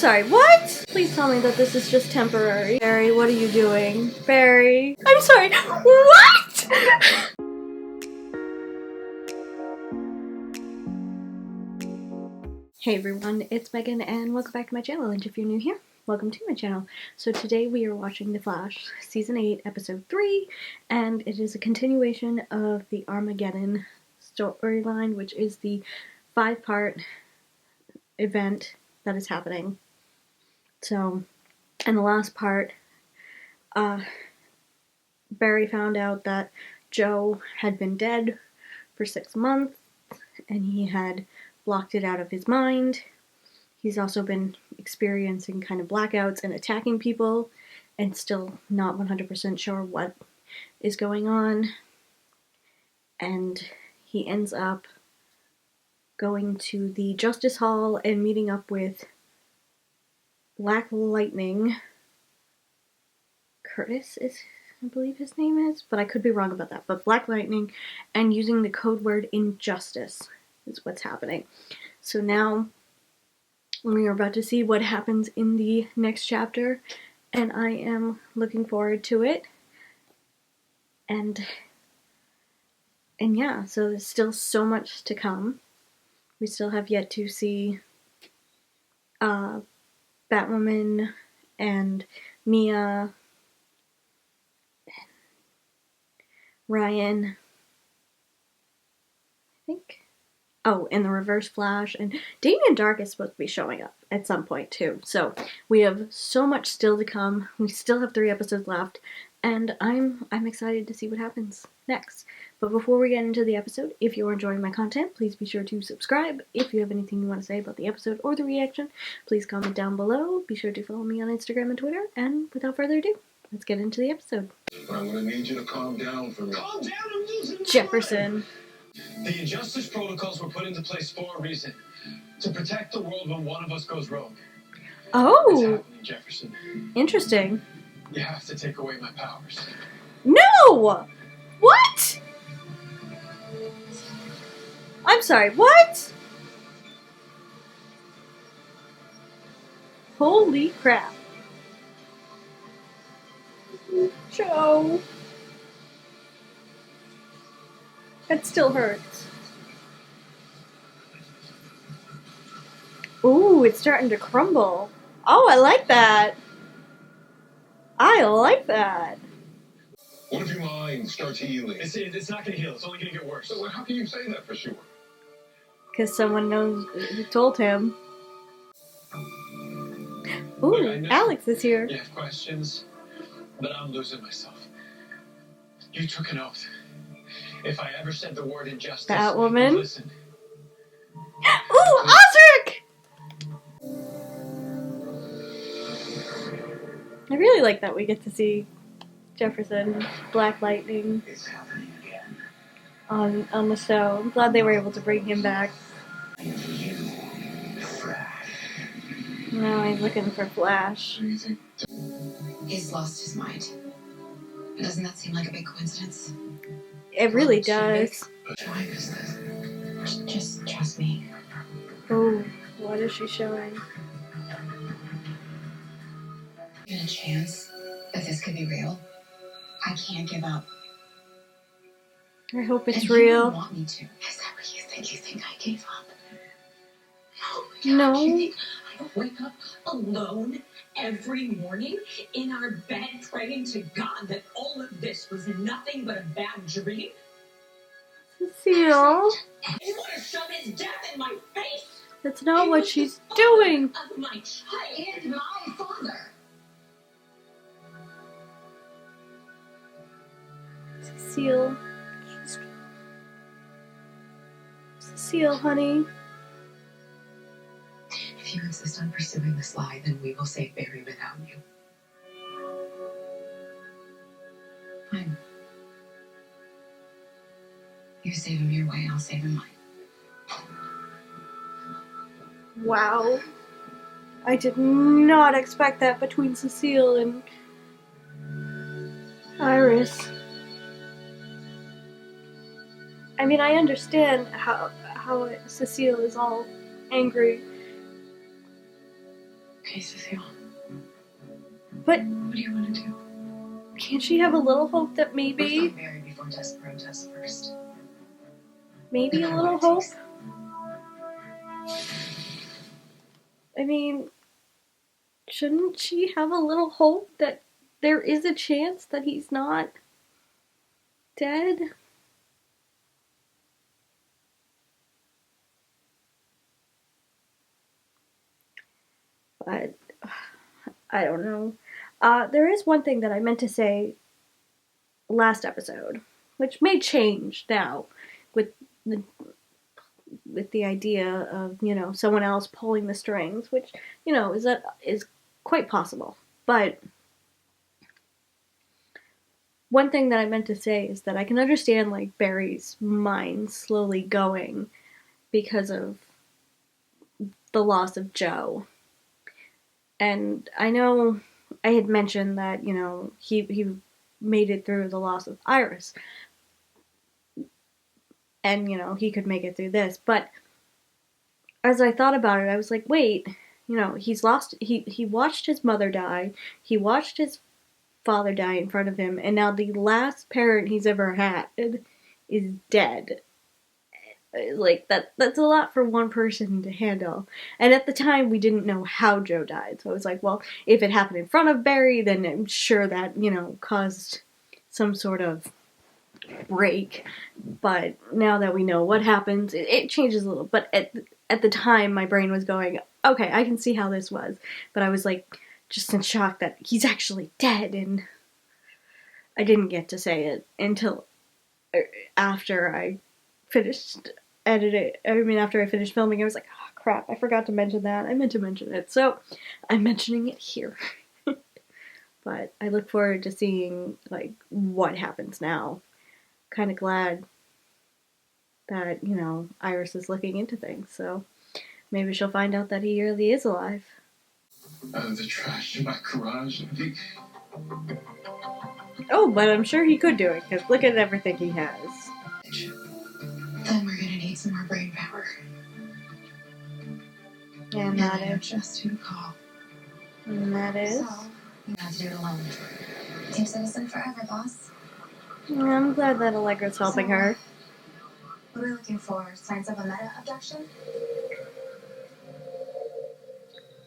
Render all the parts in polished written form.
sorry, what? Please tell me that this is just temporary. Barry, what are you doing? Barry, I'm sorry, what? Hey everyone, it's Megan and welcome back to my channel, and if you're new here, welcome to my channel. So today we are watching The Flash, Season 8, Episode 3, and it is a continuation of the Armageddon storyline, which is the 5-part event that is happening. So, in the last part, Barry found out that Joe had been dead for 6 months, and he had blocked it out of his mind. He's also been experiencing kind of blackouts and attacking people, and still not 100% sure what is going on. And he ends up going to the Justice Hall and meeting up with Black Lightning. Curtis is, I believe his name is, but I could be wrong about that. But Black Lightning, and using the code word injustice is what's happening. So now we are about to see what happens in the next chapter, and I am looking forward to it. And yeah, so there's still so much to come. We still have yet to see Batwoman and Mia, Ryan, I think. Oh, and the Reverse Flash, and Damien Dark is supposed to be showing up at some point too. So we have so much still to come. We still have 3 episodes left, and I'm excited to see what happens next. But before we get into the episode, if you're enjoying my content, please be sure to subscribe. If you have anything you want to say about the episode or the reaction, please comment down below. Be sure to follow me on Instagram and Twitter. And without further ado, let's get into the episode. I'm gonna need you to calm down for me. Calm down, I'm losing my Jefferson. mind. The injustice protocols were put into place for a reason. To protect the world when one of us goes rogue. It's Oh, happening, Jefferson. interesting. You have to take away my powers. No! What? I'm sorry, what? Holy crap. Joe. That still hurts. Ooh, it's starting to crumble. Oh, I like that. I like that. What if your mind starts healing? It's not gonna heal, it's only gonna get worse. So how can you say that for sure? Because someone knows who told him. Ooh, Look, I know Alex is here. you have questions, but I'm losing myself. You took an oath. If I ever said the word injustice, Batwoman. you'd listen. Ooh, Osric! I really like that we get to see Jefferson, Black Lightning It's happening again. on the show. I'm glad they were able to bring him back. You, Flash. Now he's looking for Flash. Do you think? He's lost his mind. Doesn't that seem like a big coincidence? It really does. Try business. Just trust me. Oh, what is she showing? Given a chance that this could be real, I can't give up. I hope it's And you real. don't want me to. Is that what you think? You think I gave up? No. No. You think I don't wake up alone every morning in our bed praying to God that all of this was nothing but a bad dream? Cecile. You want to shove his death in my face? That's not what she's doing. Of my child and my father. Cecile. Cecile, honey. If you insist on pursuing this lie, then we will save Barry without you. Fine. You save him your way, I'll save him mine. Wow. I did not expect that between Cecile and Iris. I mean, I understand how Cecile is all angry. Okay, Cecile. But What do you want to do? can't she have a little hope that maybe, Let's not marry before death protests first. maybe No a matter little what it hope? takes. I mean, shouldn't she have a little hope that there is a chance that he's not dead? But I don't know. There is one thing that I meant to say last episode, which may change now with the idea of, you know, someone else pulling the strings, which, you know, is quite possible. But one thing that I meant to say is that I can understand, like, Barry's mind slowly going because of the loss of Joe. And I know I had mentioned that, you know, he made it through the loss of Iris. And, you know, he could make it through this. But as I thought about it, I was like, wait, you know, he watched his mother die, he watched his father die in front of him, and now the last parent he's ever had is dead. Like, that's a lot for one person to handle. And at the time, we didn't know how Joe died, so I was like, well, if it happened in front of Barry, then I'm sure that, you know, caused some sort of break. But now that we know what happens, it changes a little. But at the time, my brain was going, okay, I can see how this was. But I was like, just in shock that he's actually dead, and I didn't get to say it until after I finished after I finished filming. I was like, oh crap, I forgot to mention that. I meant to mention it. So I'm mentioning it here. But I look forward to seeing, like, what happens now. Kind of glad that, you know, Iris is looking into things, so maybe she'll find out that he really is alive. Out of the trash in my garage. Oh, but I'm sure he could do it, because look at everything he has. Then we're gonna need some more brain power. And Now that I know is... just who to call. And that is... So, you have to do it alone. Team citizen forever, boss. I'm glad that Allegra's helping her. What are we looking for? Signs of a meta abduction?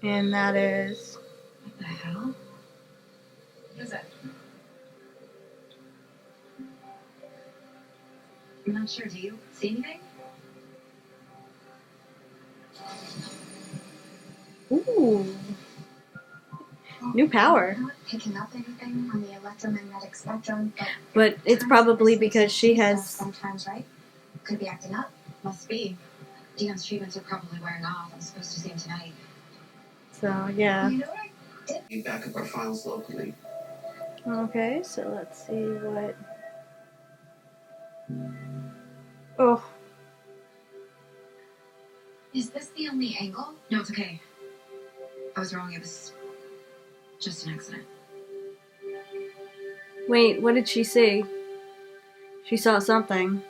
And that is... What the hell? What is it? I'm not sure. Do you see anything? Ooh. New power. I'm not picking up anything on the electromagnetic spectrum, But it's probably because she has... Sometimes, right? Could be acting up. Must be. Dion's treatments are probably wearing off. I'm supposed to see him tonight. So, yeah. You know what I did? We back up our files locally. Okay, so let's see what... Oh. Is this the only angle? No, it's okay. I was wrong. It was just an accident. Wait, what did she see? She saw something.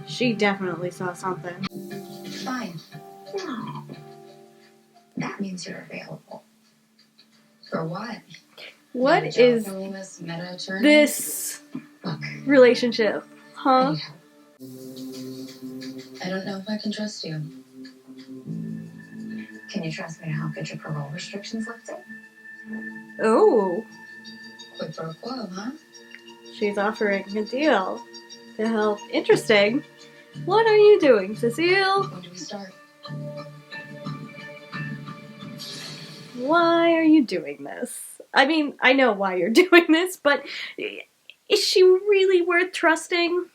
She definitely saw something. Fine. That means you're available. For what? What Meta is job from this meta attorney? this Look, relationship? Huh? I don't know if I can trust you. Can you trust me to help get your parole restrictions lifted? Oh, Quid pro quo, huh? she's offering a deal to help. Interesting. What are you doing, Cecile? When do we start? Why are you doing this? I mean, I know why you're doing this, but is she really worth trusting?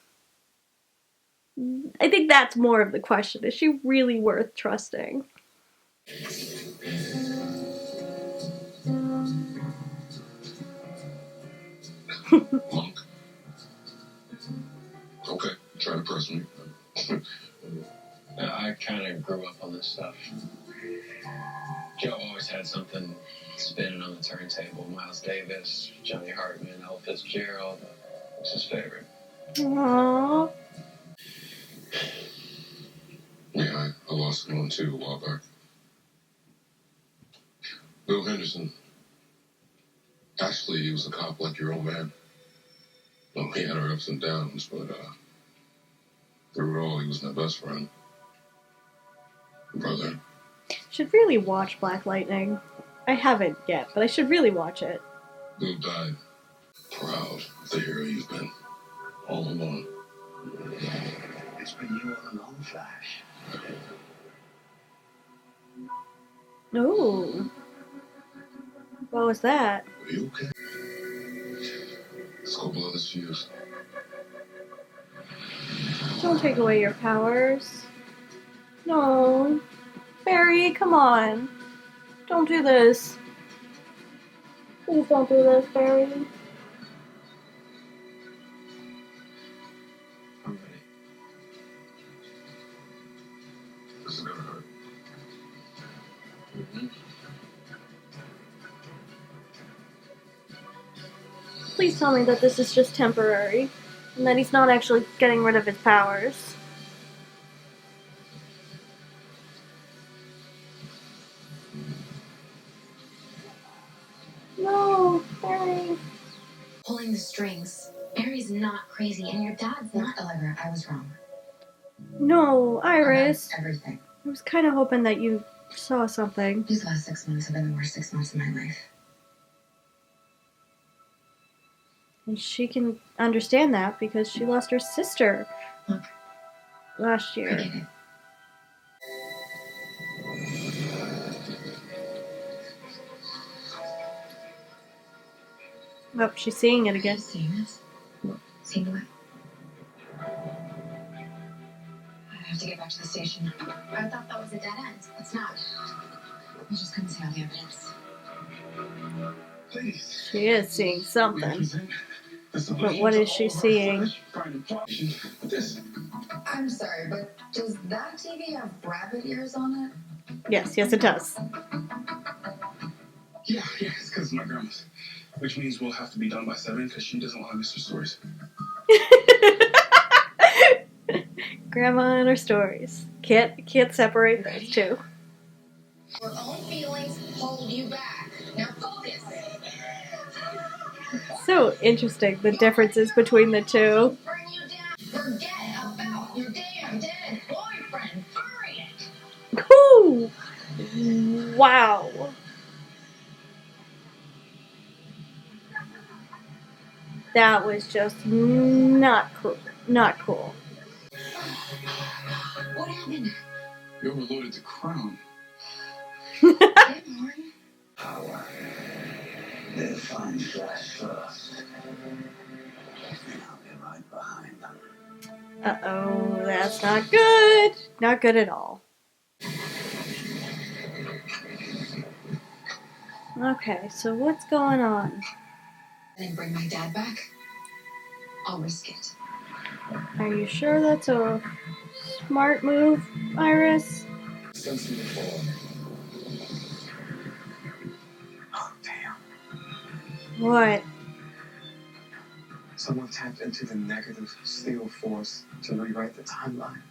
I think that's more of the question. Is she really worth trusting? Monk. Okay, try to press me. I kind of grew up on this stuff. Joe always had something spinning on the turntable. Miles Davis, Johnny Hartman, Ella Fitzgerald. What's his favorite? Aww. Yeah, I lost one too a while back. Bill Henderson. Actually, he was a cop like your old man. Well, he had our ups and downs, but through it all, he was my best friend. Brother. Should really watch Black Lightning. I haven't yet, but I should really watch it. Bill died. Proud of the hero you've been. All alone. It's been you all along, Flash. Ooh. What was that? Are you okay? Let's go blow this fuse. Don't take away your powers. No. Barry, come on. Don't do this. Please don't do this, Barry. I'm ready. This is gonna hurt. Mm-hmm. Please tell me that this is just temporary. And that he's not actually getting rid of his powers. No, Barry. Pulling the strings. Barry's not crazy, and your dad's not. Allegra, I was wrong. No, Iris. About everything. I was kind of hoping that you saw something. These last 6 months have been the worst 6 months of my life. And she can understand that because she lost her sister Look, last year. forget it. Oh, she's seeing it again. Seeing this? Seeing what? I have to get back to the station. I thought that was a dead end. It's not. We just couldn't see all the evidence. Please. She is seeing something. Represent the But solution what to is she all of our seeing? flesh fighting problems. This. I'm sorry, but does that TV have rabbit ears on it? Yes, it does. Yeah, it's because of my grandma's. Which means we'll have to be done by 7 because she doesn't want to miss her stories. Grandma and her stories. Can't separate those two. Your own feelings hold you back. Now focus. So interesting, the differences between the two. Bring you down. Forget about your damn dead boyfriend. Hurry it. Whew. Wow. That was just not cool. Not cool. What happened? You overloaded the crown. Good morning. Power. They'll find Flash first. And I'll be right behind them. Uh-oh, that's not good. Not good at all. Okay, so what's going on? Then bring my dad back. I'll risk it. Are you sure that's a smart move, Iris? Since before. Oh, damn. What? Someone tapped into the negative steel force to rewrite the timeline.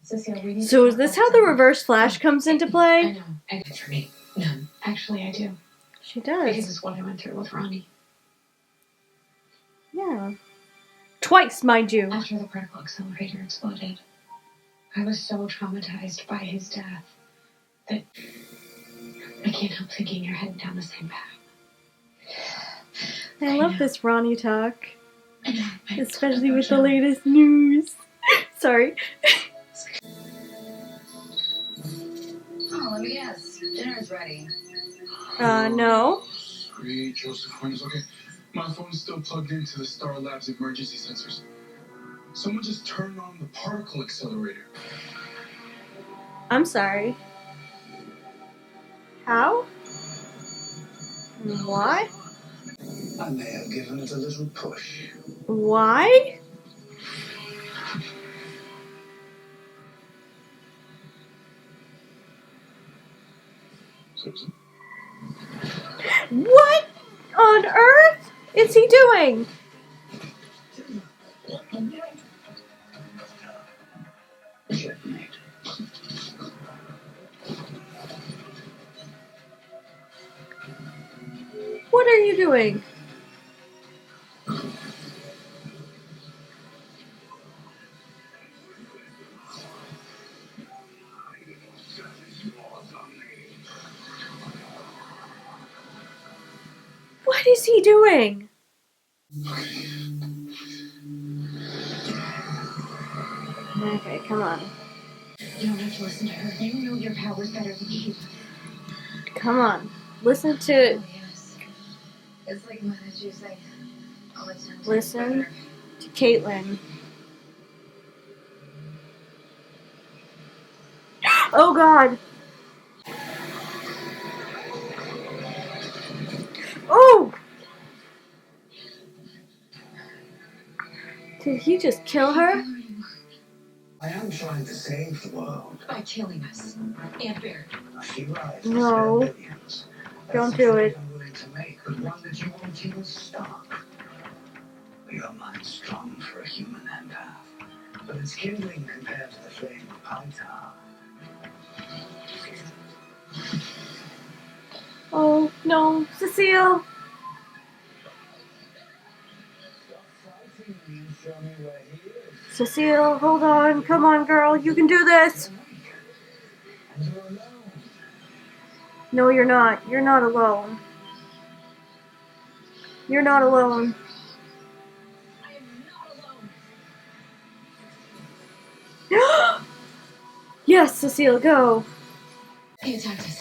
Cecile, we need So to is this talk how the about reverse flash comes into I play? know. And for me, none. Actually, I do. She Because does. it's what I went through with Ronnie. Yeah. Twice, mind you. After the particle accelerator exploded, I was so traumatized by his death that I can't help thinking you're heading down the same path. I love this Ronnie talk. I know. Especially with the latest news. Sorry. Oh, let me guess. Dinner's ready. No. Sweet Josephine. Okay. My phone's still plugged into the Star Labs emergency sensors. Someone just turned on the particle accelerator. I'm sorry. How? Why? I may have given it a little push. Why? Susan? What on earth is he doing? Checkmate. What are you doing? What is he doing? Okay, come on. You don't have to listen to her. You know your power's better than she. Come on. Listen to... Oh, yes. It's like Mother Tuesday. Listen to Caitlin. Oh God! Oh! Did he just kill her? I am trying to save the world. By killing us. And Barry. She lies. No. Millions. Don't That's do a it. trade I'm willing to make, but one that you won't even stop. Your mind's strong for a human empath, but it's kindling compared to the flame of pine tar. Oh no, Cecile! Stop fighting me and show me where he is. Cecile, hold on. Come on, girl. You can do this. And you're alone. No, you're not. You're not alone. You're not alone. I am not alone. Yes, Cecile, go. He attacked us.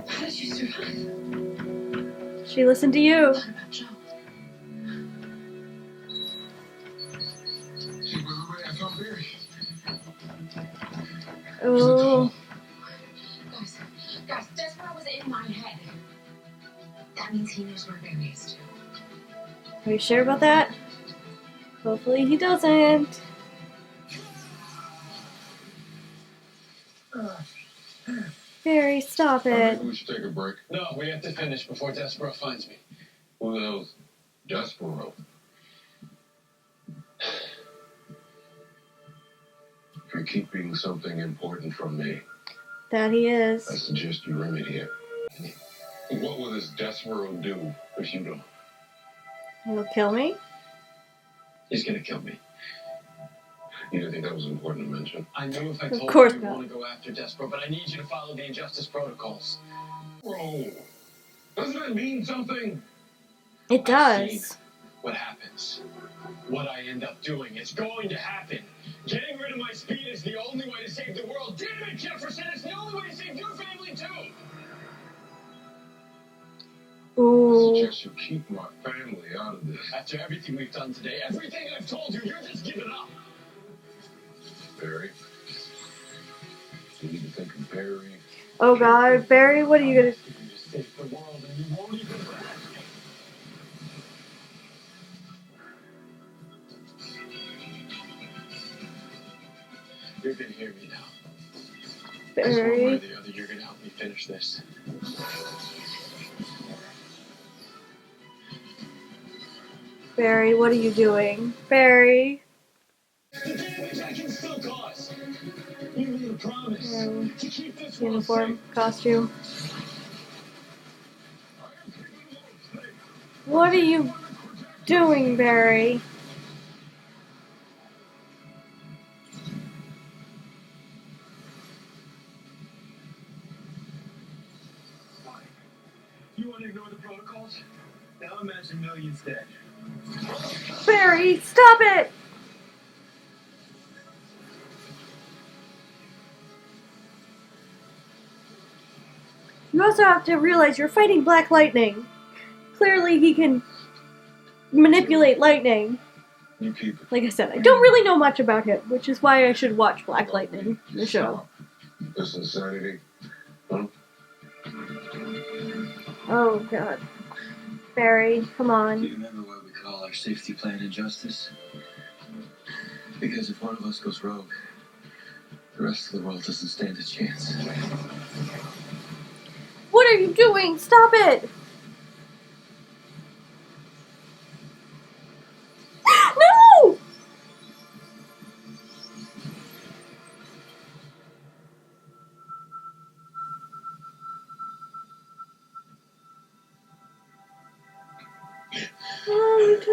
How did you survive? She listened to you. What about Joe? Hey, wait, I found Barry. Oh, Guys, Despero was in my head. That means he knows where Barry is too. are you sure about that? Hopefully he doesn't. Barry, stop it. Maybe we should take a break. No, we have to finish before Despero finds me. Who the hell's Despero? If you're keeping something important from me, That he I is. suggest you remedy it. What will this Despero do if you don't? He'll kill me? He's gonna kill me. You didn't think that was important to mention? I knew if I Of told course you you not. want to go after Despero, but I need you to follow the Injustice protocols. Bro, doesn't that mean something? It I've does. seen what happens. What I end up doing. It's going to happen. Getting rid of my speed is the only way to save the world. Damn it, Jefferson! It's the only way to save your family, too! I Ooh. suggest you keep my family out of this. After everything we've done today, everything I've told you, you're just giving up. Barry. You need to think of Barry. Oh God, Barry, what are you gonna... You can just save the world and you won't even realize it. You're gonna hear me now. Because one way or Barry, the other, you're gonna help me finish this. Barry, what are you doing? Barry. The damage I can still cause. You made a promise to keep this world Uniform, safe. costume. What are you doing, Barry? You want to ignore the protocols? Now imagine millions dead. Barry, stop it! You also have to realize you're fighting Black Lightning. Clearly he can manipulate lightning. You keep it. Like I said, I don't really know much about him, which is why I should watch Black Lightning, the show. This insanity. Huh? Oh God. Barry, come Do on. you remember what we call our safety plan Injustice? Because if one of us goes rogue, the rest of the world doesn't stand a chance. What are you doing? Stop it! No!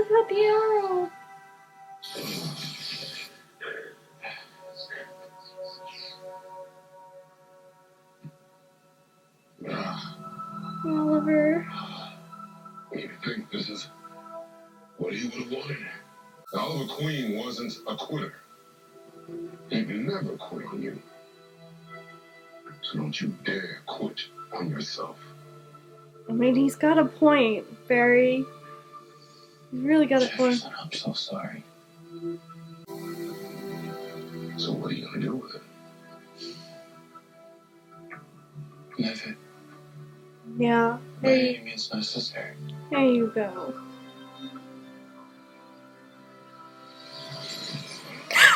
got the arrow. Oliver. What do you think this is? What he would have wanted? Oliver Queen wasn't a quitter. He'd never quit on you. So don't you dare quit on yourself. I mean, he's got a point, Barry. He's really got a point. Jefferson, I'm so sorry. So what are you gonna do with it? Live it. Yeah. By any means necessary. There you go.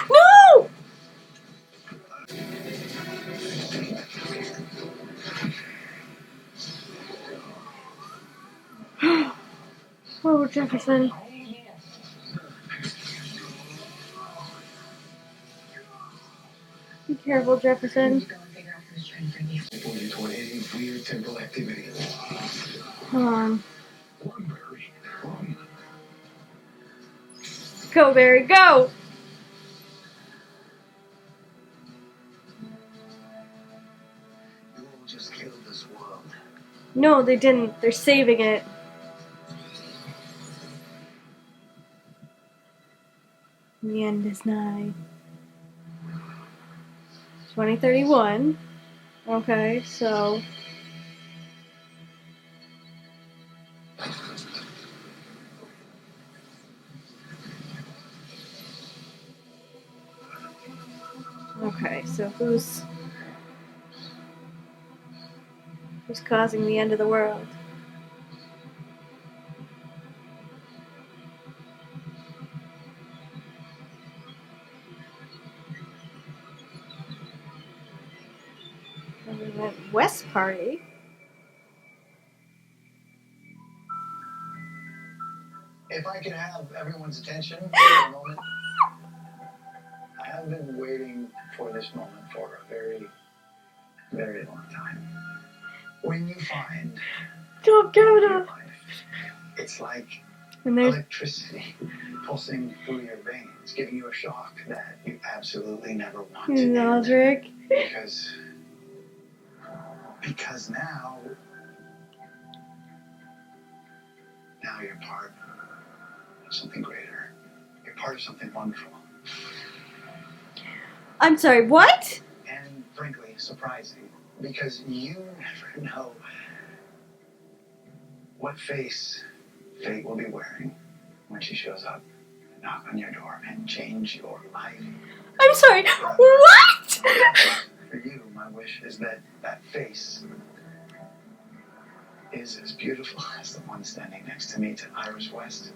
No! Oh, Jefferson. Be careful, Jefferson. Go and figure out who's trying to bring you. Pointing toward any weird temporal activity. Come on. Run, Barry. Run. Go, Barry, go! You all just killed this world. No, they didn't. They're saving it. The end is nigh. 2031. Okay, so... Okay, so who's causing the end of the world? And we went West Party. If I could have everyone's attention for a moment. I have been waiting for this moment for a very, very long time. When you find Don't go your to... life, it's like And there's... electricity pulsing through your veins, giving you a shock that you absolutely never want to end. Roderick. Because now you're part of something greater. You're part of something wonderful. I'm sorry, what? And frankly, surprising. Because you never know what face fate will be wearing when she shows up and knock on your door and change your life. I'm sorry, what? For you, my wish is that that face is as beautiful as the one standing next to me, to Iris West.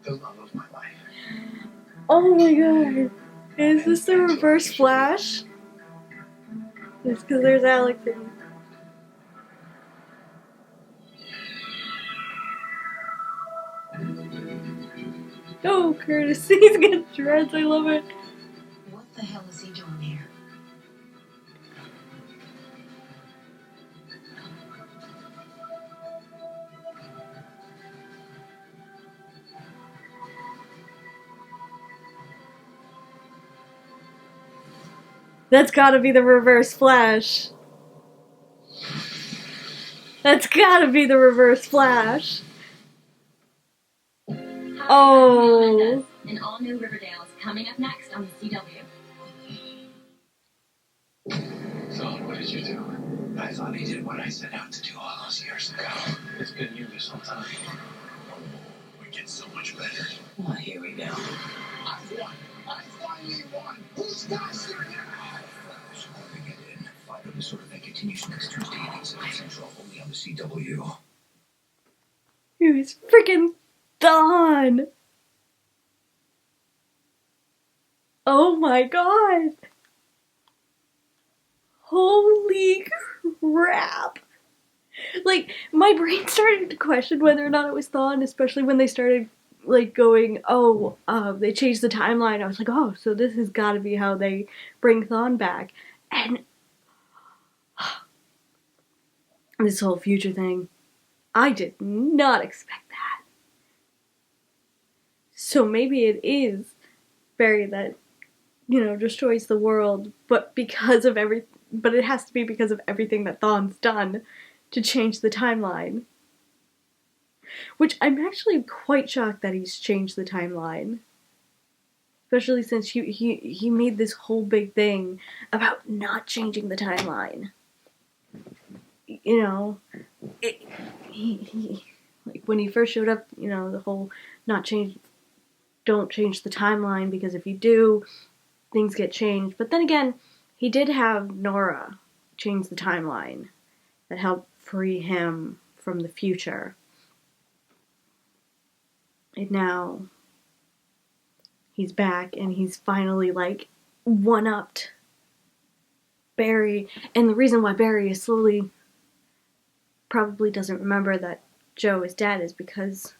The love of my life. Oh my god. Is this the reverse Flash? It's because there's Alex in. Oh, Curtis, he's got dreads, I love it. What the hell is he doing here? That's gotta be the reverse Flash. That's gotta be the reverse Flash. Oh. An all-new Riverdale is coming up next on the CW. So, what did you do? I thought he did what I set out to do all those years ago. It's been you this whole time. We get so much better. Well, here we go. I've won. I finally won. Who's faster now? Armageddon. Fight of the sort of that continues next Tuesday at 8 Central, only on the CW. He was freaking done. Oh my god. Holy crap. Like, my brain started to question whether or not it was Thawne, especially when they started, like, going, they changed the timeline. I was like, oh, so this has got to be how they bring Thawne back. And this whole future thing, I did not expect that. So maybe it is Barry that, destroys the world, but it has to be because of everything that Thawne's done to change the timeline. Which I'm actually quite shocked that he's changed the timeline. Especially since he made this whole big thing about not changing the timeline. Like when he first showed up, the whole don't change the timeline, because if you do, things get changed. But then again, he did have Nora change the timeline that helped free him from the future. And now he's back and he's finally like one-upped Barry. And the reason why Barry is slowly probably doesn't remember that Joe is dead is because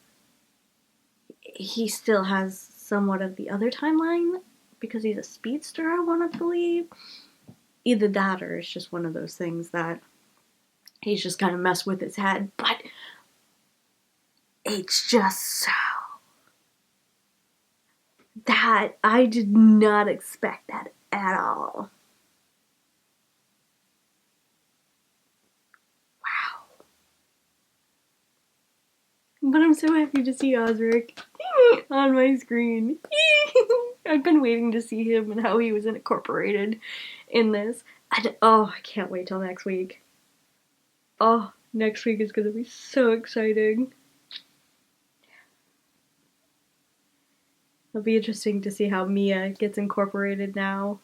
he still has somewhat of the other timeline, because he's a speedster, I want to believe. Either that or it's just one of those things that he's just kind of messed with his head. But it's just so... that I did not expect that at all. Wow. But I'm so happy to see Osric on my screen. I've been waiting to see him and how he was incorporated in this. And I can't wait till next week. Oh, next week is going to be so exciting. It'll be interesting to see how Mia gets incorporated now.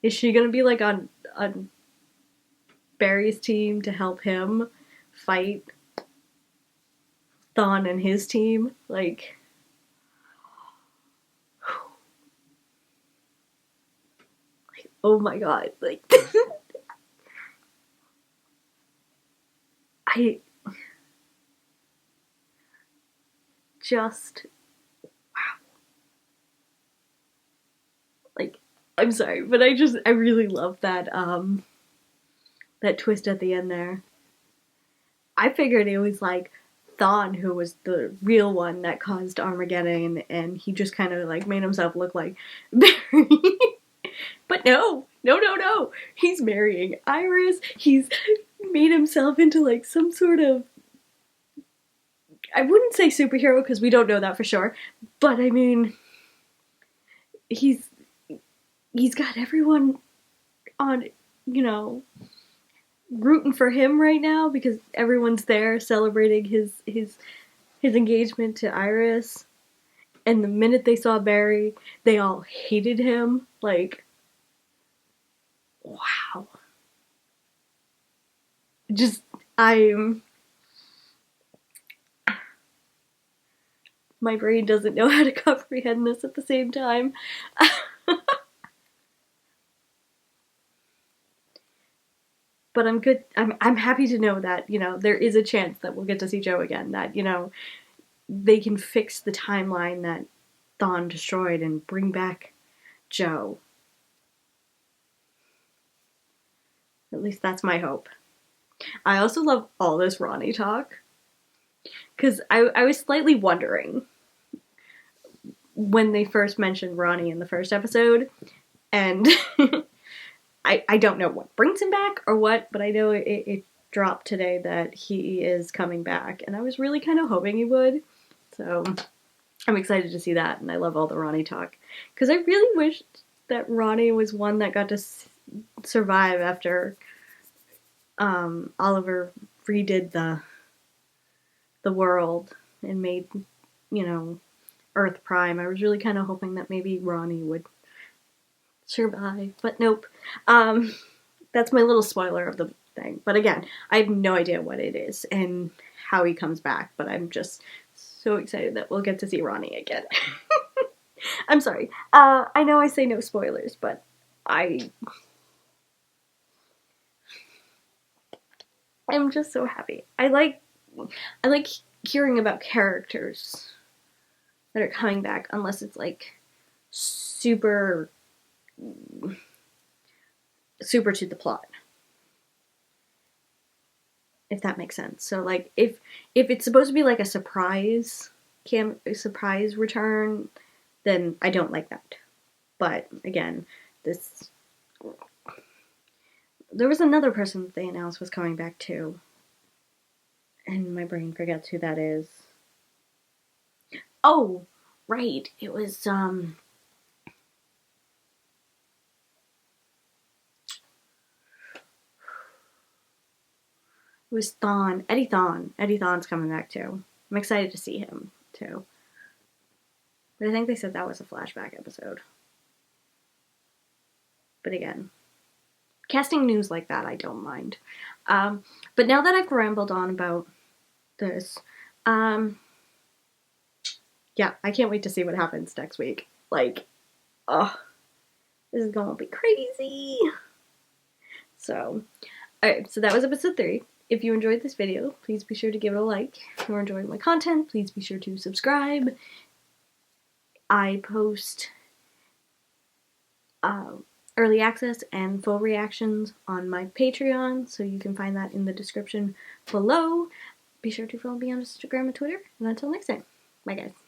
Is she going to be like on Barry's team to help him fight Thawne and his team? Like, oh my god, like, I just, wow. Like, I'm sorry, but I really love that, that twist at the end there. I figured it was like Thawne who was the real one that caused Armageddon, and he just kind of like made himself look like Barry. But no. He's marrying Iris. He's made himself into like some sort of, I wouldn't say superhero because we don't know that for sure, but I mean, he's got everyone on, rooting for him right now because everyone's there celebrating his engagement to Iris. And the minute they saw Barry, they all hated him. Like, wow. Just, my brain doesn't know how to comprehend this at the same time. But I'm good. I'm happy to know that, there is a chance that we'll get to see Joe again. That, they can fix the timeline that Thawne destroyed and bring back Joe. At least that's my hope. I also love all this Ronnie talk. Because I was slightly wondering when they first mentioned Ronnie in the first episode. And I don't know what brings him back or what, but I know it dropped today that he is coming back. And I was really kind of hoping he would. So I'm excited to see that. And I love all the Ronnie talk. Because I really wished that Ronnie was one that got to survive after Oliver redid the world and made, Earth Prime. I was really kind of hoping that maybe Ronnie would survive, but nope. That's my little spoiler of the thing. But again, I have no idea what it is and how he comes back, but I'm just so excited that we'll get to see Ronnie again. I'm sorry. I know I say no spoilers, but I'm just so happy. I like hearing about characters that are coming back, unless it's like super to the plot, if that makes sense. So like if it's supposed to be like a surprise surprise return, then I don't like that. But again, there was another person that they announced was coming back too, and my brain forgets who that is. Oh, right, it was Thawne. Eddie Thawne. Eddie Thawne's coming back too. I'm excited to see him too. But I think they said that was a flashback episode. But again, casting news like that, I don't mind. But now that I've rambled on about this, yeah, I can't wait to see what happens next week. Like, this is gonna be crazy. So, alright, so that was episode 3. If you enjoyed this video, please be sure to give it a like. If you're enjoying my content, please be sure to subscribe. I post early access and full reactions on my Patreon, so you can find that in the description below. Be sure to follow me on Instagram and Twitter, and until next time, bye guys.